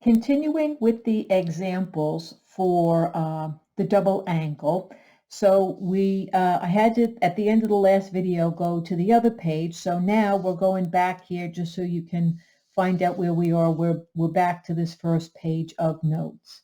Continuing with the examples for the double angle. So I had to, at the end of the last video, go to the other page. So now we're going back here just so you can find out where we are. We're back to this first page of notes.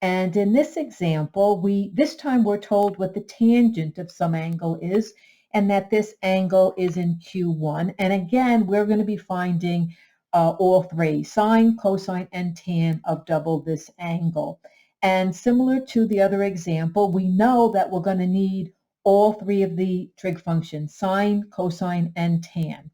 And in this example, this time we're told what the tangent of some angle is, and that this angle is in Q1. And again, we're going to be finding all three, sine, cosine, and tan of double this angle. And similar to the other example, we know that we're going to need all three of the trig functions, sine, cosine, and tan.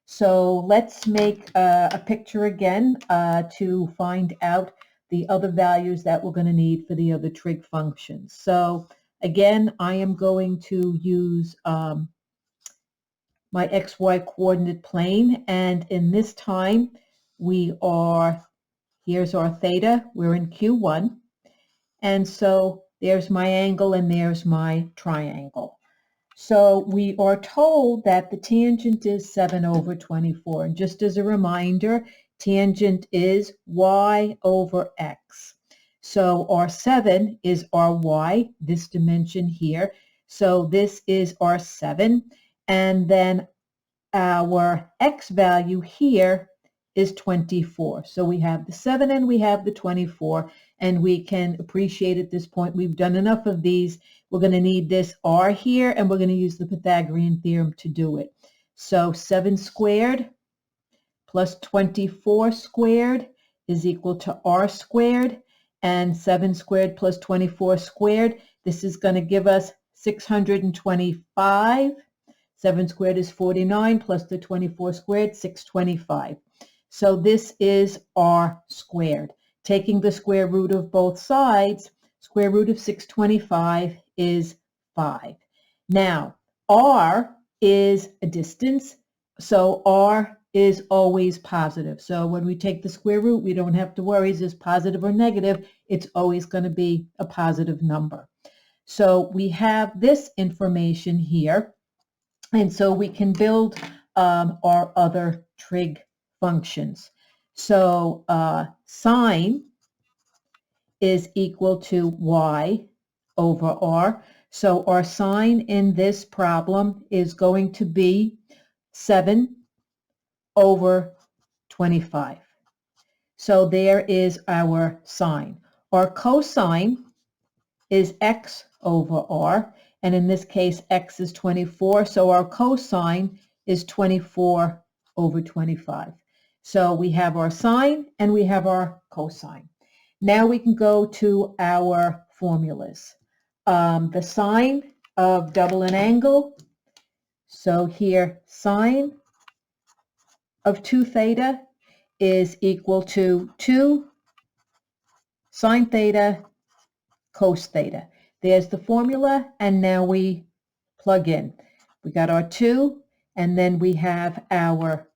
So let's make a picture again to find out the other values that we're going to need for the other trig functions. So again, I am going to use my XY coordinate plane, and in this time here's our theta, we're in Q1, and so there's my angle and there's my triangle. So we are told that the tangent is 7/24, and just as a reminder, tangent is y over x. So our 7 is our y, this dimension here, so this is our 7. And then our x value here is 24. So we have the 7 and we have the 24, and we can appreciate at this point we've done enough of these. We're going to need this r here, and we're going to use the Pythagorean theorem to do it. So 7 squared plus 24 squared is equal to r squared, and 7 squared plus 24 squared, this is going to give us 625. 7 squared is 49 plus the 24 squared, 625. So this is r squared. Taking the square root of both sides, square root of 625 is 5. Now, r is a distance, so r is always positive. So when we take the square root, we don't have to worry, is this positive or negative? It's always going to be a positive number. So we have this information here. And so we can build our other trig functions. So sine is equal to y over r. So our sine in this problem is going to be 7/25. So there is our sine. Our cosine is x over r. And in this case, x is 24, so our cosine is 24/25. So we have our sine and we have our cosine. Now we can go to our formulas. The sine of double an angle. So here, sine of 2 theta is equal to 2 sine theta cos theta. There's the formula, and now we plug in. We got our 2, and then we have our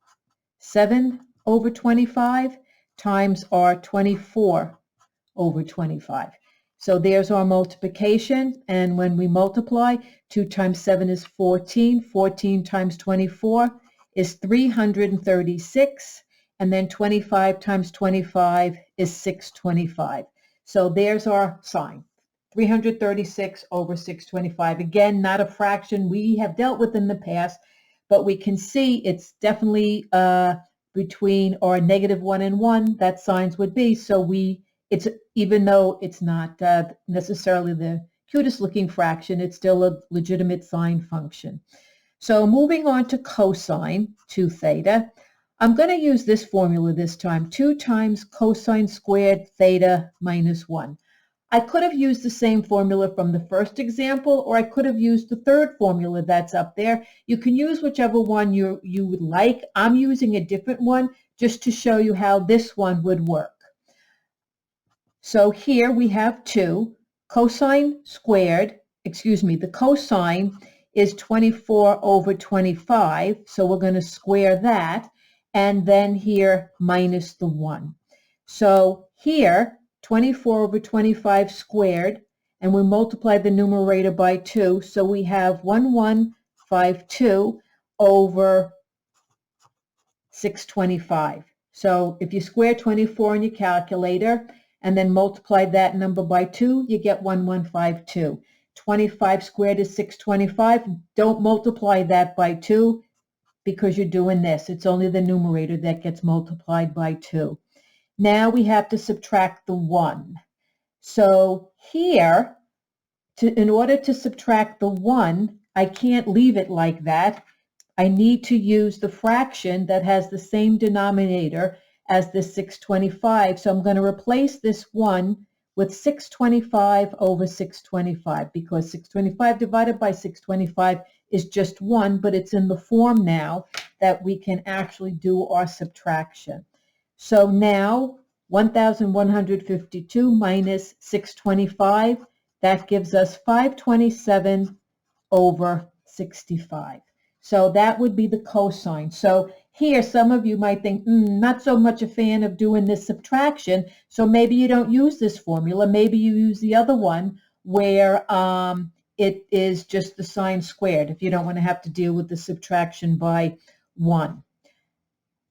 7/25 times our 24/25. So there's our multiplication, and when we multiply, 2 times 7 is 14. 14 times 24 is 336, and then 25 times 25 is 625. So there's our sine. 336/625. Again, not a fraction we have dealt with in the past, but we can see it's definitely between our -1 and 1 that signs would be. So it's even though it's not necessarily the cutest looking fraction, it's still a legitimate sine function. So moving on to cosine 2 theta, I'm going to use this formula this time, 2 times cosine squared theta minus 1. I could have used the same formula from the first example, or I could have used the third formula that's up there. You can use whichever one you would like. I'm using a different one just to show you how this one would work. So here we have 2 cosine squared, the cosine is 24/25, so we're going to square that, and then here minus the 1. So here 24/25 squared, and we multiply the numerator by 2, so we have 1152 over 625. So if you square 24 in your calculator and then multiply that number by 2, you get 1152. 25 squared is 625. Don't multiply that by 2 because you're doing this. It's only the numerator that gets multiplied by 2. Now we have to subtract the 1. So here, in order to subtract the 1, I can't leave it like that. I need to use the fraction that has the same denominator as the 625. So I'm going to replace this 1 with 625 over 625 because 625 divided by 625 is just 1, but it's in the form now that we can actually do our subtraction. So now 1,152 minus 625, that gives us 527 over 65. So that would be the cosine. So here, some of you might think, not so much a fan of doing this subtraction, so maybe you don't use this formula. Maybe you use the other one where it is just the sine squared if you don't want to have to deal with the subtraction by 1.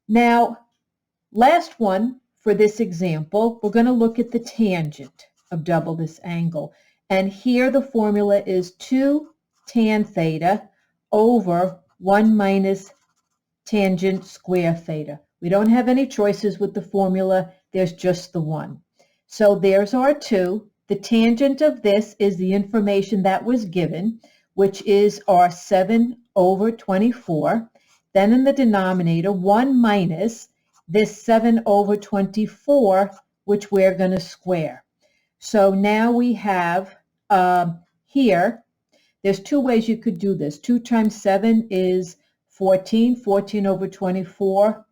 Now, last one for this example, we're going to look at the tangent of double this angle. And here the formula is 2 tan theta over 1 minus tangent square theta. We don't have any choices with the formula. There's just the 1. So there's our 2. The tangent of this is the information that was given, which is our 7 over 24. Then in the denominator, 1 minus this 7 over 24, which we're going to square. So now we have here, there's 2 ways you could do this. 2 times 7 is 14, 14 over 24,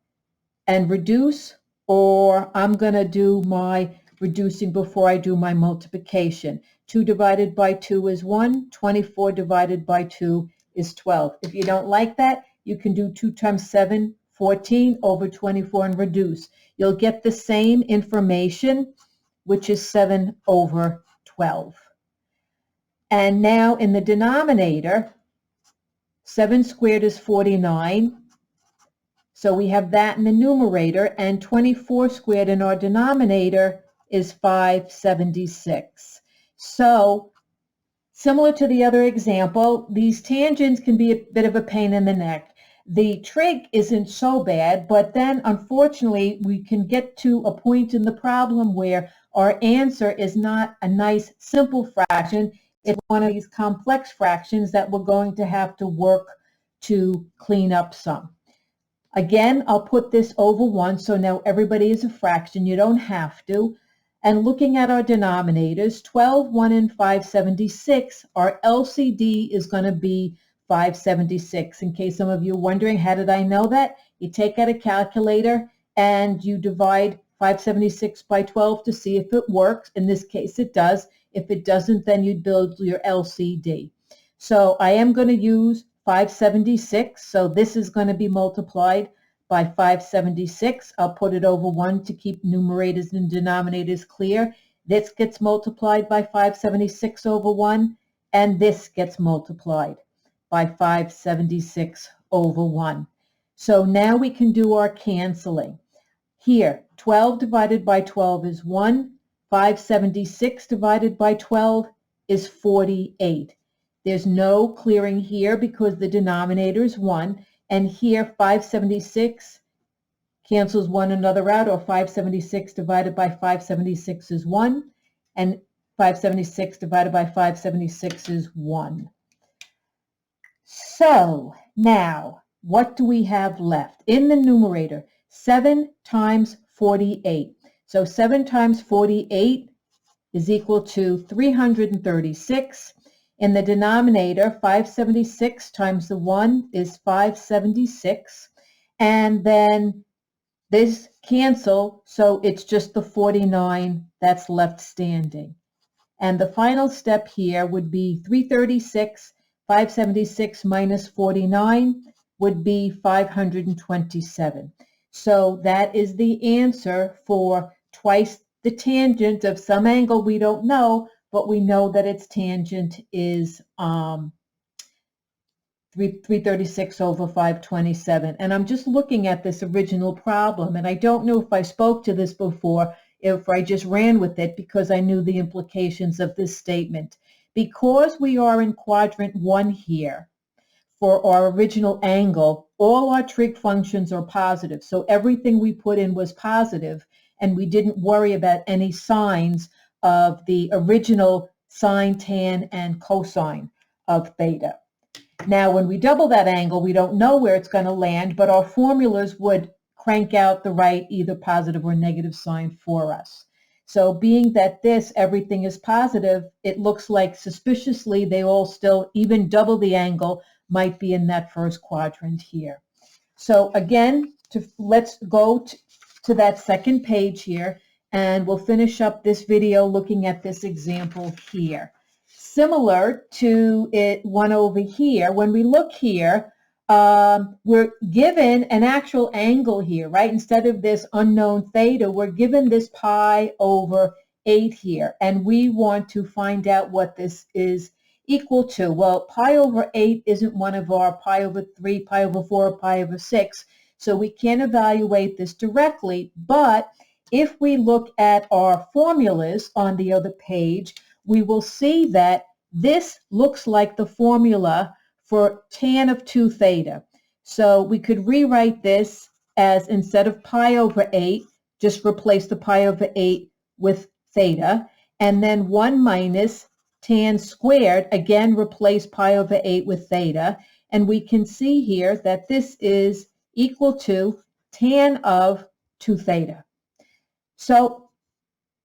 and reduce, or I'm going to do my reducing before I do my multiplication. 2 divided by 2 is 1, 24 divided by 2 is 12. If you don't like that, you can do 2 times 7, 14 over 24 and reduce. You'll get the same information, which is 7 over 12. And now in the denominator, 7 squared is 49. So we have that in the numerator, and 24 squared in our denominator is 576. So similar to the other example, these tangents can be a bit of a pain in the neck. The trig isn't so bad, but then unfortunately we can get to a point in the problem where our answer is not a nice simple fraction. It's one of these complex fractions that we're going to have to work to clean up some. Again, I'll put this over 1, so now everybody is a fraction. You don't have to. And looking at our denominators, 12, 1, and 576, our LCD is going to be 576. In case some of you are wondering, how did I know that? You take out a calculator and you divide 576 by 12 to see if it works. In this case, it does. If it doesn't, then you build your LCD. So I am going to use 576. So this is going to be multiplied by 576. I'll put it over 1 to keep numerators and denominators clear. This gets multiplied by 576 over 1, and this gets multiplied by 576 over 1. So now we can do our canceling. Here, 12 divided by 12 is 1. 576 divided by 12 is 48. There's no clearing here because the denominator is 1. And here, 576 cancels one another out, or 576 divided by 576 is 1. And 576 divided by 576 is 1. So now, what do we have left? In the numerator, 7 times 48. So 7 times 48 is equal to 336. In the denominator, 576 times the 1 is 576. And then this cancel, so it's just the 49 that's left standing. And the final step here would be 336. 576 minus 49 would be 527. So that is the answer for twice the tangent of some angle we don't know, but we know that its tangent is 3 336 over 527. And I'm just looking at this original problem, and I don't know if I spoke to this before, if I just ran with it because I knew the implications of this statement. Because we are in quadrant 1 here, for our original angle, all our trig functions are positive. So everything we put in was positive, and we didn't worry about any signs of the original sine, tan, and cosine of theta. Now, when we double that angle, we don't know where it's going to land, but our formulas would crank out the right either positive or negative sign for us. So being that everything is positive, it looks like suspiciously they all still, even double the angle, might be in that first quadrant here. So again, let's go to that second page here, and we'll finish up this video looking at this example here. Similar to one over here, when we look here, we're given an actual angle here, right? Instead of this unknown theta, we're given this pi over 8 here, and we want to find out what this is equal to. Well, pi over 8 isn't one of our pi over 3, pi over 4, pi over 6, so we can't evaluate this directly, but if we look at our formulas on the other page, we will see that this looks like the formula for tan of 2 theta. So we could rewrite this as, instead of pi over 8, just replace the pi over 8 with theta, and then 1 minus tan squared, again replace pi over 8 with theta, and we can see here that this is equal to tan of 2 theta. So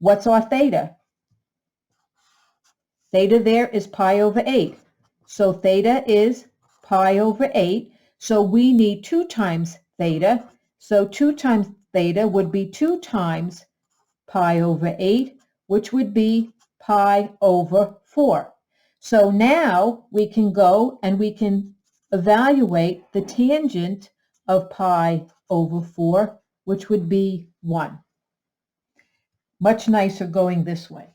what's our theta? Theta there is pi over 8. So theta is pi over 8. So we need 2 times theta. So 2 times theta would be 2 times pi over 8, which would be pi over 4. So now we can go and we can evaluate the tangent of pi over 4, which would be 1. Much nicer going this way.